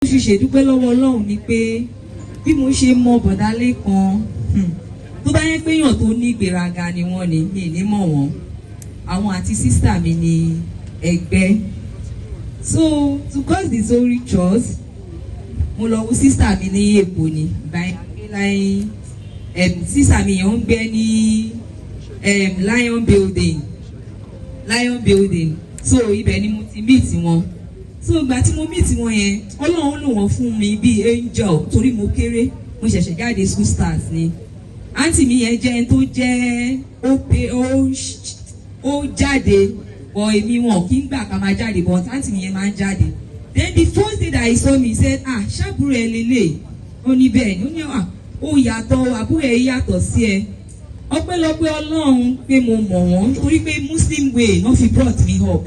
Mo ṣe dúpẹ́ lọ́wọ́ Ọlọ́run ni pé bí mo ṣe mọ GboahTv tó bá yẹ pé èèyàn tó ní ìgbéraga ni wọ́n ní mi ní mọ̀ wọ́n. Àwọn àti sísítà mi ní ẹgbẹ́. So to cause the story short, mo lọ wo sísítà mi ní Èkó ni báyìí sísítà mi yẹn ń gbé ní Lion building. So ibẹ̀ ni mo ti meet wọn. So ìgbà tí mo meet wọn yẹn Ọlọ́run lò wọ́n fún mi bí angel torí mo kéré mo ṣẹ̀ṣẹ̀ jáde school start ni. Àǹtí mi yẹn jẹ́ tó jẹ́ ó jáde but èmi wọn kì í gbà ká máa jáde but àǹtí mi yẹn máa ń jáde. Then the first day that he saw me he said ṣàbúrò ẹ lélẹ̀ ó ní bẹ́ẹ̀ ni ó ní ó yàtọ̀ àbúrò ẹ yàtọ̀ sí ẹ. Ọpẹ́lọpẹ́ Ọlọ́run pé mo mọ̀ wọ́n torí pé Muslim way no fi brought me up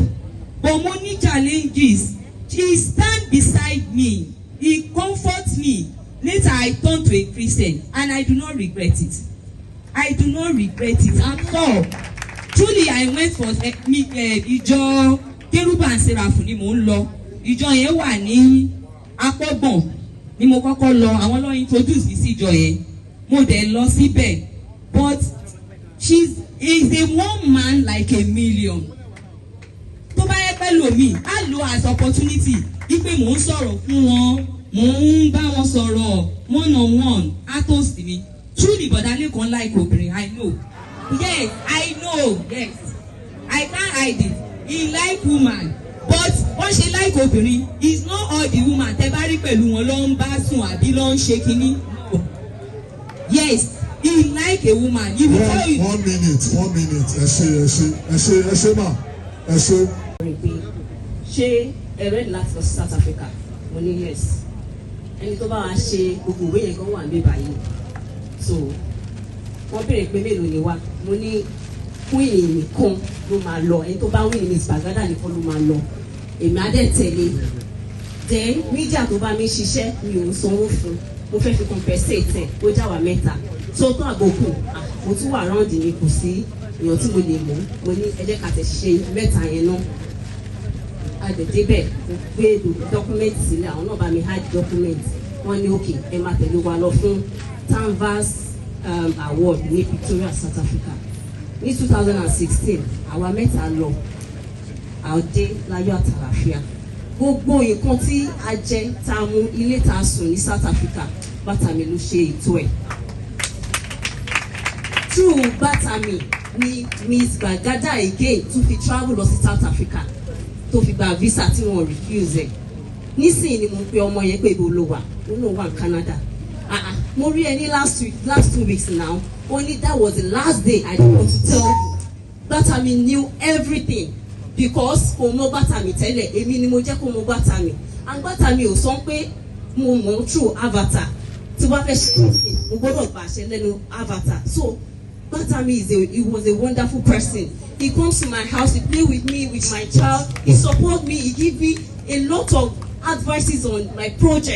but mo ní challenges. He stand beside me, he comforts me. Later I turned to a Christian and I do not regret it. I do not regret it at all. Truly I went for ìjọ Yoruba and Seraph ni mo ń lọ. Ìjọ yẹn wà ní Akọ́gbọ̀n ni mo kọ́kọ́ lọ. Àwọn ló introduce mi sí ìjọ yẹn. Mo dẹ̀ lọ síbẹ̀. But is a one man like a million. Tó bá yẹ pẹ́ lómi, á lo as opportunity. Ipe mò ń sọ̀rọ̀ fún wọn, mò ń bá wọn sọ̀rọ̀ one on one. Á toast mi. Truly GboahTv like obìnrin, I know. Yes, I know. Yes, I can't hide it. He like woman, but wọ́n ṣe like obìnrin. It's not all the woman. Tẹ́ bá rí pẹ̀lú wọn ló ń bá sùn àbí ló ń ṣe kínní. Yes, he like a woman. He will tell you. 1 minute. Ẹ ṣe ma. Ṣé ẹ ready láti lọ sí South Africa? Mo ní yes. Ẹni tó bá wa ṣe gbogbo ìwé yẹn gan wà ní báyìí. So wọ́n béèrè pé mélòó ni wá. Mo ní queen nìkan ló máa lọ. Ẹni tó bá win Miss Gbàgádà nìkan ló máa lọ. Èmi á dẹ̀ tẹ̀lé. Then media tó bá mi ṣiṣẹ́ mi ò sanwó fún. Mo fẹ́ fi compensate ẹ̀ ó já wa mẹ́ta. So tó àgbòkù mo tún wà round ní kò sí èèyàn tí mo lè mú. Mo ní ẹ jẹ́ ká tẹ̀ ṣiṣẹ́ mẹ́ta yẹn náà. Adẹ̀dẹ̀bẹ̀ mo gbé document sílẹ̀ àwọn náà bá mi hide document. Wọ́n ní okay ẹ máa tẹ̀lé wa lọ fún Canvas award ní Pretoria, South Africa. Ní 2016 àwa mẹ́ta lọ àdé láyọ̀ àtàlàfíà. Gbogbo nǹkan tí a jẹ tá a mú ilé tá a sùn ní South Africa GboahTv ló ṣe ètò ẹ̀. Through GboahTv ni Miss Gbàgádà again tún fi travel lọ sí South Africa tó fi gba visa tí wọ́n refuse ẹ̀. Nísìnyí ni mo pe ọmọ yẹn pé ibo ló wà ó lóun wà ní Canada. Mo rí ẹ ní last 2 weeks now. Only that was the last day I want to tell you. GboahTv knew everything because kò mọ GboahTv tẹ́lẹ̀ èmi ni mo jẹ́ kó mọ GboahTv and GboahTv ò sọ pé mo mọ̀ through avatar tí wọ́n fẹ́ ṣe mo gbọ́dọ̀ gbà ṣe lẹ́nu avatar. So GboahTv he was a wonderful person. He comes to my house, he play with me, with my child, he support me, he give me a lot of advices on my project.